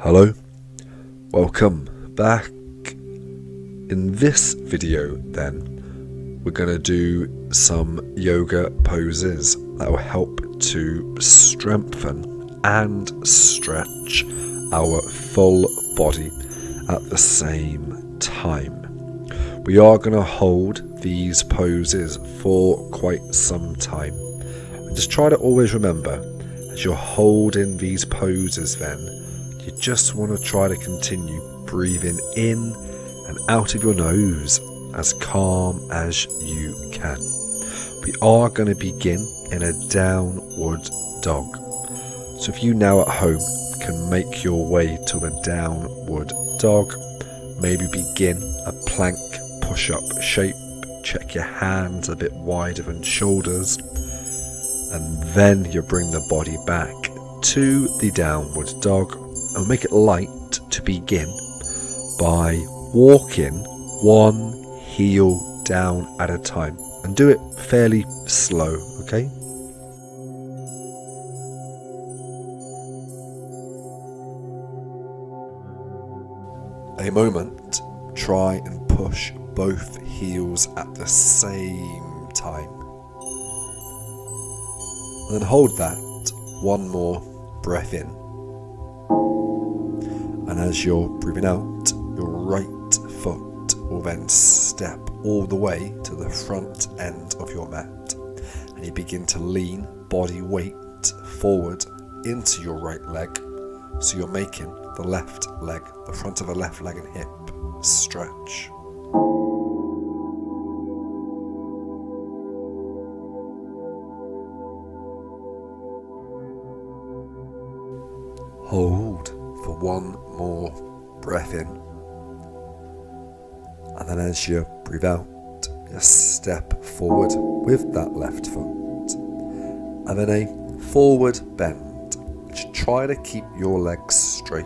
Hello, welcome back. In this video then, we're going to do some yoga poses that will help to strengthen and stretch our full body at the same time. We are going to hold these poses for quite some time. And just try to always remember, as you're holding these poses then, you just want to try to continue breathing in and out of your nose as calm as you can. We are going to begin in a downward dog. So if you now at home can make your way to a downward dog, maybe begin a plank push-up shape, check your hands a bit wider than shoulders, and then you bring the body back to the downward dog. And make it light to begin by walking one heel down at a time, and do it fairly slow, okay? A moment, try and push both heels at the same time. And then hold that one more breath in. And as you're breathing out, your right foot will then step all the way to the front end of your mat. And you begin to lean body weight forward into your right leg. So you're making the left leg, the front of the left leg and hip stretch. Hold for one more breath in, and then as you breathe out, you step forward with that left foot, and then a forward bend. Try to keep your legs straight.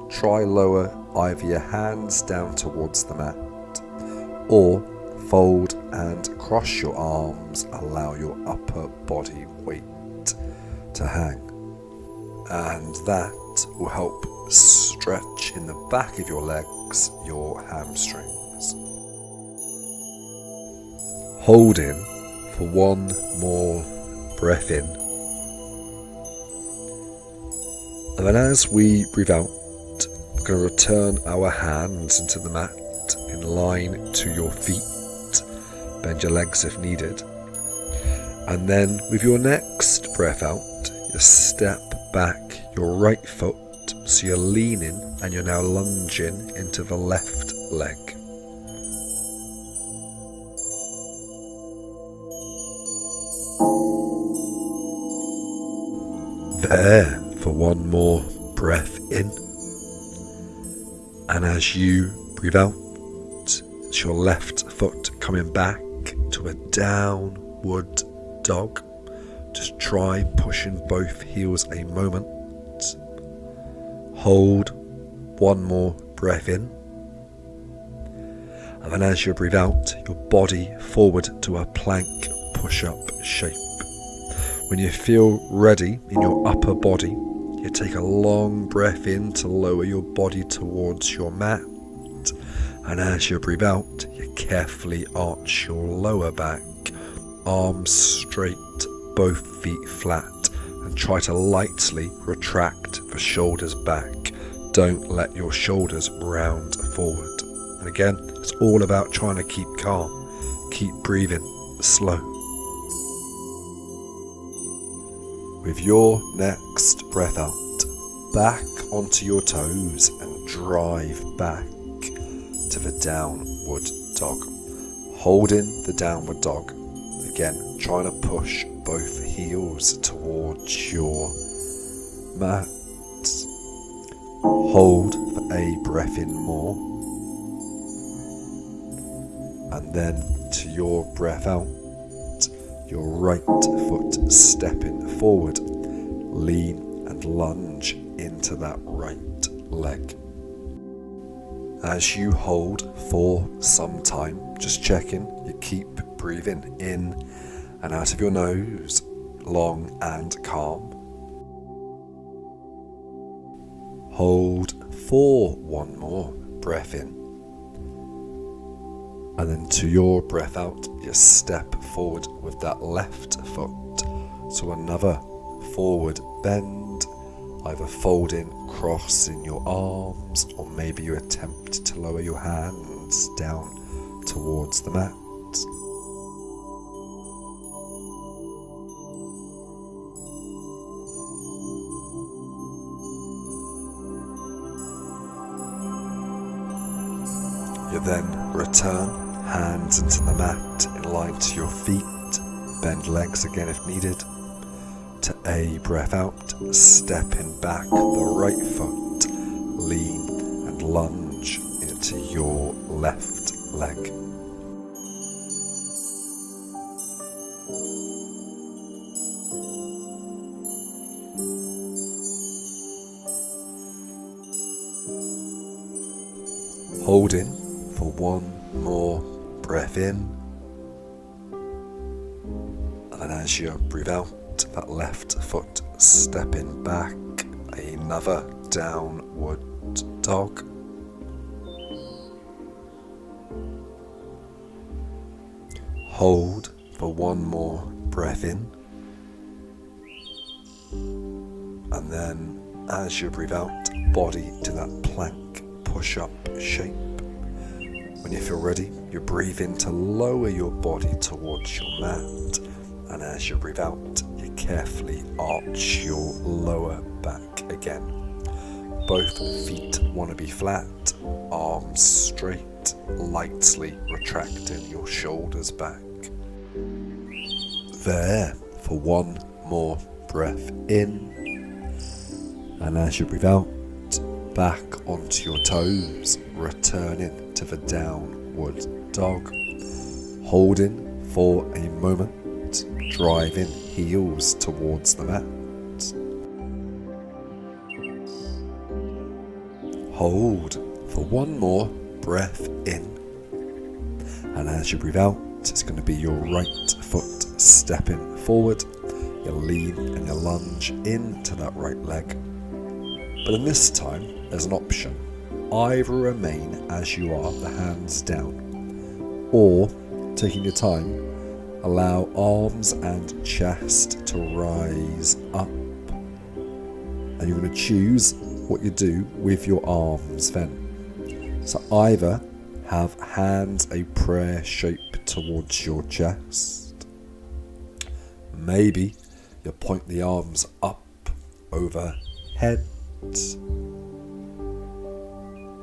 Try lower either your hands down towards the mat, or fold and cross your arms, allow your upper body weight to hang, and that will help stretch in the back of your legs, your hamstrings. Hold in for one more breath in. And then as we breathe out, we're going to return our hands into the mat in line to your feet. Bend your legs if needed. And then with your next breath out, you step back your right foot, so you're leaning and you're now lunging into the left leg. There for one more breath in, and as you breathe out, it's your left foot coming back to a downward dog. Just try pushing both heels a moment. Hold one more breath in, and then as you breathe out, your body forward to a plank push-up shape. When you feel ready in your upper body, you take a long breath in to lower your body towards your mat, and as you breathe out, you carefully arch your lower back, arms straight, both feet flat, and try to lightly retract the shoulders back. Don't let your shoulders round forward. And again, it's all about trying to keep calm, keep breathing slow. With your next breath out, back onto your toes and drive back to the downward dog. Holding the downward dog. Again, trying to push both heels towards your mat. Hold for a breath in more, and then to your breath out, your right foot stepping forward, lean and lunge into that right leg. As you hold for some time, just checking you keep breathing in and out of your nose, long and calm. Hold for one more breath in. And then to your breath out, you step forward with that left foot to another forward bend, either folding, crossing your arms, or maybe you attempt to lower your hands down towards the mat. You then return, hands into the mat in line to your feet, bend legs again if needed. To a breath out, stepping back the right foot, lean and lunge into your left leg. Holding for one more breath in, and then as you breathe out, that left foot stepping back, another downward dog. Hold for one more breath in, and then as you breathe out, body to that plank push-up shape. When you feel ready, you breathe in to lower your body towards your mat, and as you breathe out, you carefully arch your lower back again. Both feet want to be flat, arms straight, lightly retracting your shoulders back. There, for one more breath in, and as you breathe out, back onto your toes, returning to the downward dog, holding for a moment, driving heels towards the mat. Hold for one more breath in, and as you breathe out, it's going to be your right foot stepping forward, you lean and you lunge into that right leg. But in this time, there's an option. Either remain as you are, the hands down, or, taking your time, allow arms and chest to rise up. And you're going to choose what you do with your arms then. So either have hands a prayer shape towards your chest. Maybe you point the arms up overhead.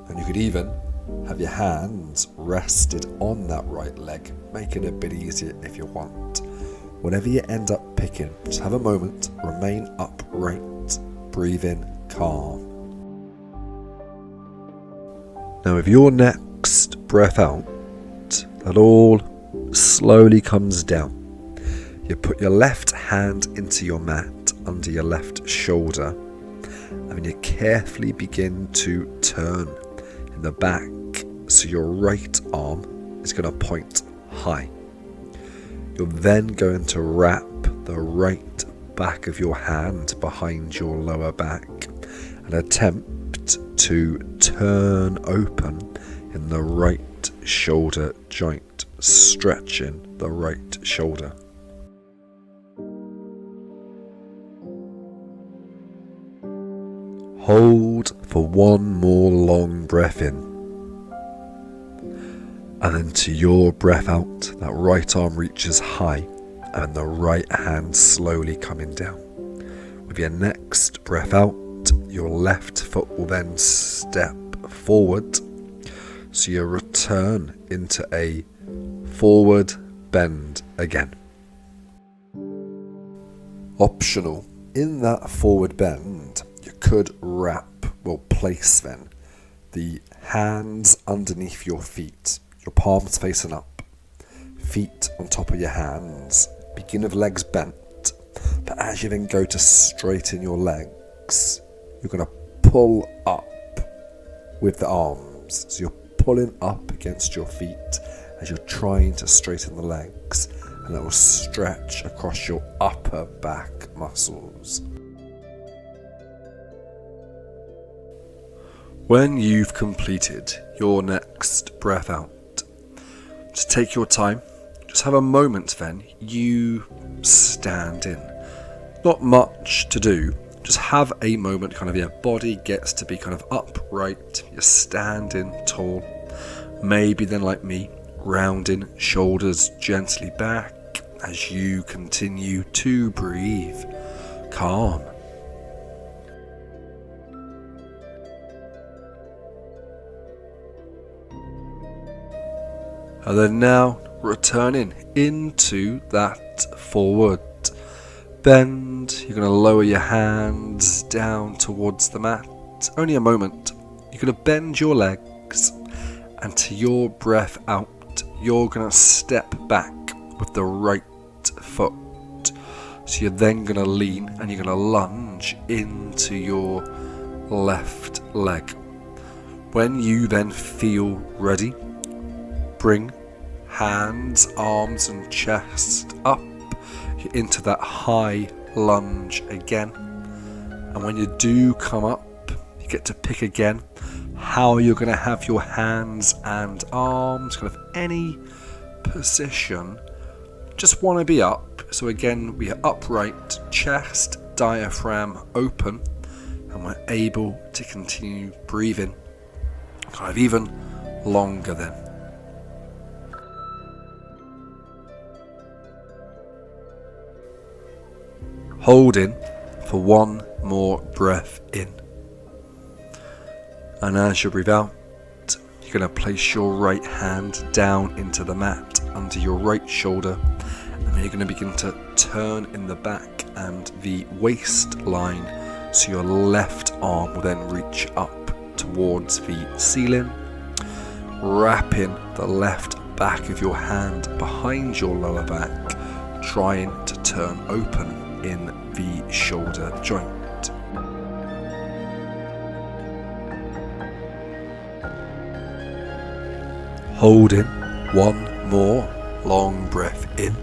And you could even have your hands rested on that right leg, make it a bit easier if you want. Whatever you end up picking, just have a moment, remain upright, breathe in, calm. Now with your next breath out, that all slowly comes down. You put your left hand into your mat under your left shoulder, and then you carefully begin to turn in the back so your right arm is going to point high. You're then going to wrap the right back of your hand behind your lower back and attempt to turn open in the right shoulder joint, stretching the right shoulder. Hold for one more long breath in, and then to your breath out, that right arm reaches high and the right hand slowly coming down. With your next breath out, your left foot will then step forward, so you return into a forward bend again. Optional, in that forward bend, you could place then the hands underneath your feet, your palms facing up, feet on top of your hands, begin with legs bent, but as you then go to straighten your legs, you're going to pull up with the arms, so you're pulling up against your feet as you're trying to straighten the legs, and that will stretch across your upper back muscles. When you've completed your next breath out, just take your time, just have a moment then, you stand in. Not much to do, just have a moment, kind of your body gets to be kind of upright, you're standing tall, maybe then like me, rounding shoulders gently back as you continue to breathe, calm. And then now returning into that forward bend, you're going to lower your hands down towards the mat. Only a moment. You're going to bend your legs, and to your breath out, you're going to step back with the right foot. So you're then going to lean and you're going to lunge into your left leg. When you then feel ready, bring hands, arms and chest up into that high lunge again. And when you do come up, you get to pick again how you're going to have your hands and arms, kind of any position. Just want to be up. So again, we are upright, chest, diaphragm open, and we're able to continue breathing kind of even longer then. Hold in for one more breath in. And as you breathe out, you're going to place your right hand down into the mat under your right shoulder. And then you're going to begin to turn in the back and the waistline. So your left arm will then reach up towards the ceiling. Wrapping the left back of your hand behind your lower back, trying to turn open in the shoulder joint. Hold in one more long breath in.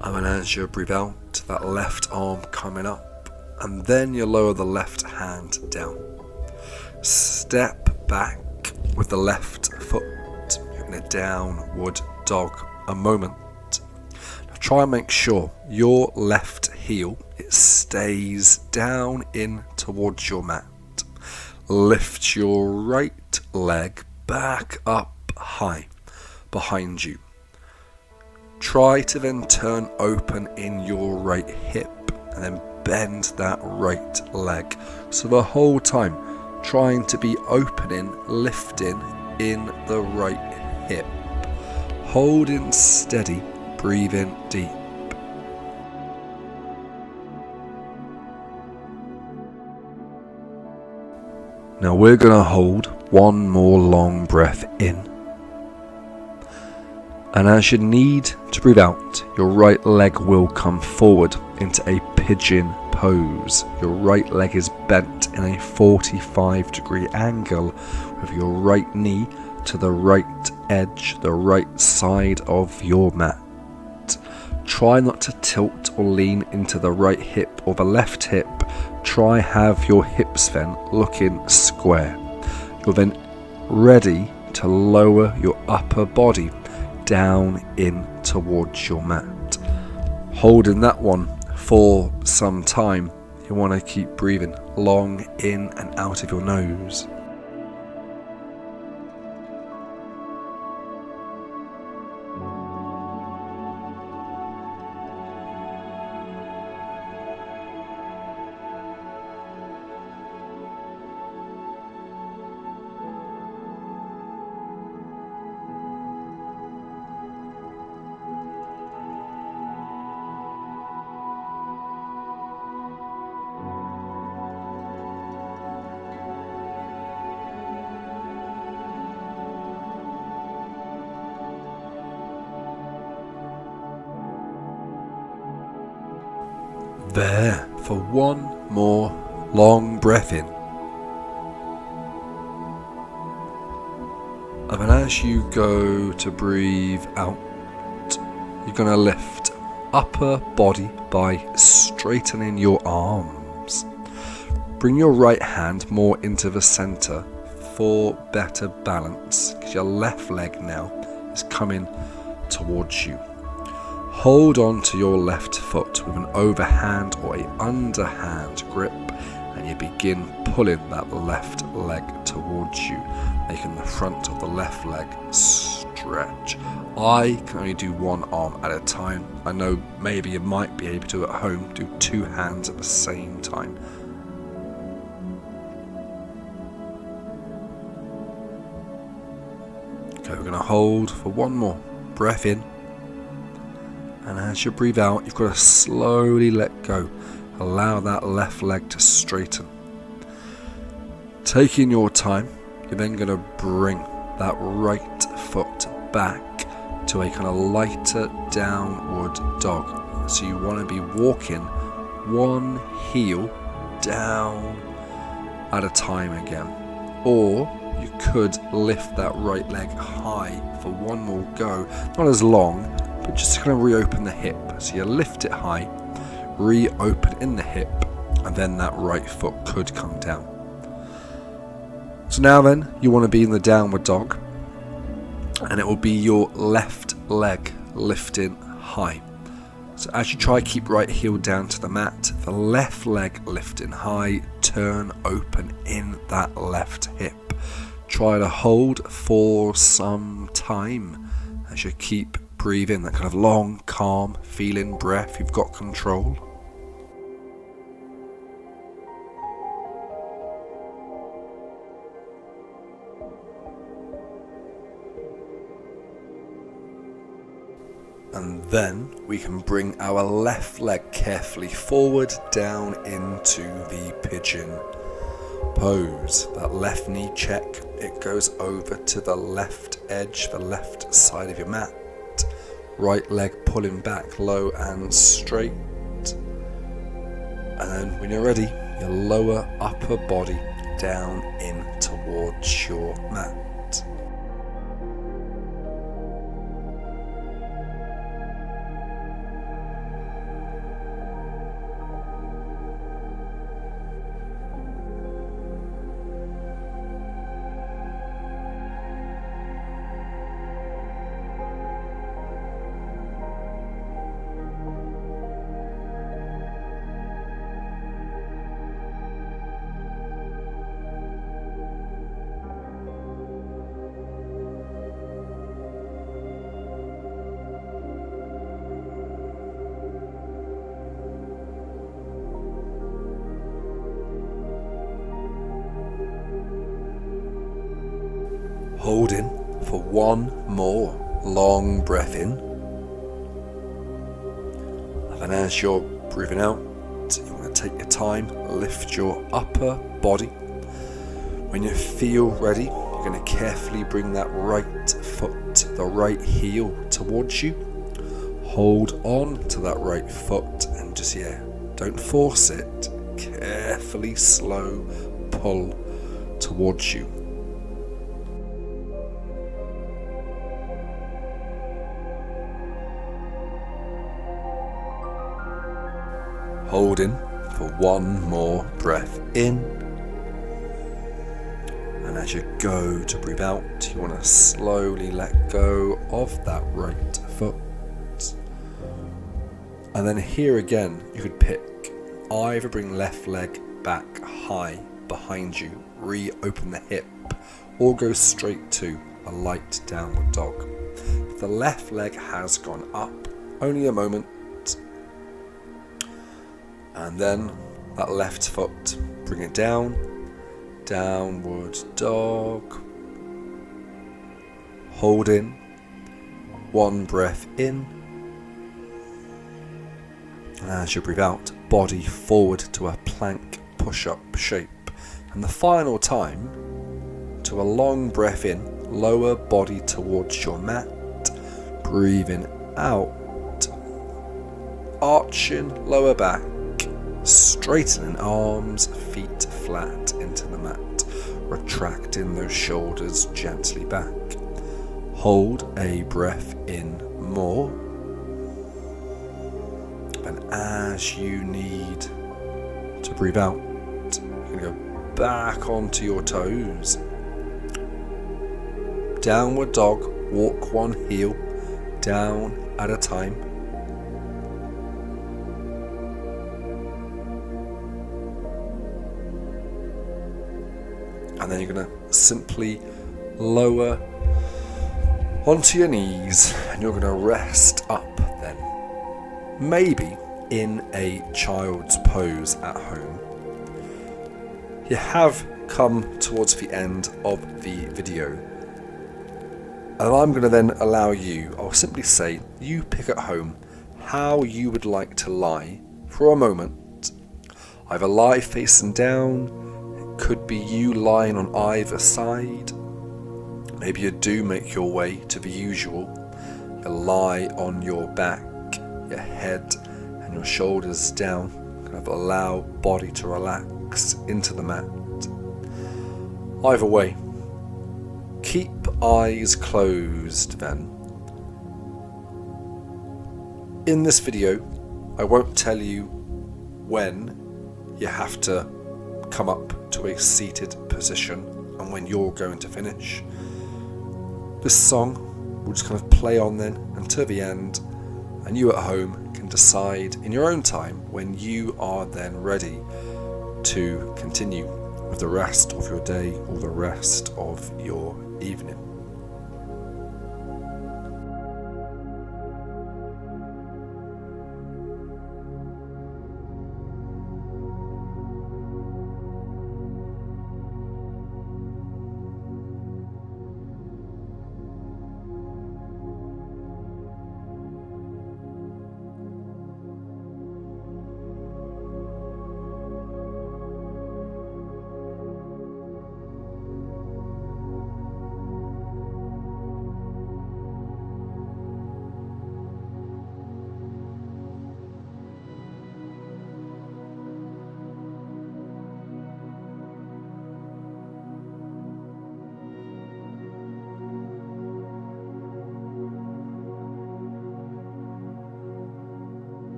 And then as you breathe out, that left arm coming up, and then you lower the left hand down. Step back with the left foot in a downward dog a moment. Try and make sure your left heel, it stays down in towards your mat. Lift your right leg back up high behind you. Try to then turn open in your right hip and then bend that right leg. So the whole time trying to be opening, lifting in the right hip. Holding steady. Breathe in deep. Now we're going to hold one more long breath in. And as you need to breathe out, your right leg will come forward into a pigeon pose. Your right leg is bent in a 45-degree angle with your right knee to the right edge, the right side of your mat. Try not to tilt or lean into the right hip or the left hip. Try have your hips then looking square. You're then ready to lower your upper body down in towards your mat. Holding that one for some time. You want to keep breathing long in and out of your nose. There, for one more long breath in. And then as you go to breathe out, you're going to lift upper body by straightening your arms. Bring your right hand more into the center for better balance, because your left leg now is coming towards you. Hold on to your left foot with an overhand or a underhand grip, and you begin pulling that left leg towards you, making the front of the left leg stretch. I can only do one arm at a time. I know maybe you might be able to at home do two hands at the same time. Okay, we're going to hold for one more breath in, and as you breathe out, you've got to slowly let go. Allow that left leg to straighten. Taking your time, you're then going to bring that right foot back to a kind of lighter downward dog. So you want to be walking one heel down at a time again. Or you could lift that right leg high for one more go. Not as long, but just to kind of reopen the hip. So you lift it high, reopen in the hip, and then that right foot could come down. So now then, you want to be in the downward dog, and it will be your left leg lifting high. So as you try, keep right heel down to the mat, the left leg lifting high, turn open in that left hip. Try to hold for some time as you keep breathing, that kind of long, calm, feeling breath. You've got control. And then we can bring our left leg carefully forward down into the pigeon pose. That left knee check, it goes over to the left edge, the left side of your mat. Right leg pulling back low and straight. And then when you're ready, your lower upper body down in towards your mat. Hold in for one more long breath in. And as you're breathing out, you want to take your time, lift your upper body. When you feel ready, you're going to carefully bring that right foot, the right heel towards you. Hold on to that right foot and just, don't force it. Carefully slow pull towards you. Hold in for one more breath in. And as you go to breathe out, you want to slowly let go of that right foot. And then here again, you could pick either bring left leg back high behind you, reopen the hip, or go straight to a light downward dog. If the left leg has gone up, only a moment. And then that left foot, bring it down, downward dog. Hold in, one breath in. As you breathe out, body forward to a plank push-up shape. And the final time, to a long breath in, lower body towards your mat, breathing out, arching lower back, straightening arms, feet flat into the mat, retracting those shoulders gently back. Hold a breath in more, and as you need to breathe out, you You're going to go back onto your toes. Downward dog, walk one heel down at a time. And then you're going to simply lower onto your knees and you're going to rest up then. Maybe in a child's pose at home. You have come towards the end of the video. And I'm going to then allow you, I'll simply say, you pick at home how you would like to lie for a moment. Either lie facing down, it could be you lying on either side. Maybe you do make your way to the usual. You lie on your back, your head and your shoulders down. Kind of allow body to relax into the mat. Either way, keep eyes closed then. In this video, I won't tell you when you have to come up to a seated position and when you're going to finish. This song will just kind of play on then until the end, and you at home can decide in your own time when you are then ready to continue with the rest of your day or the rest of your evening.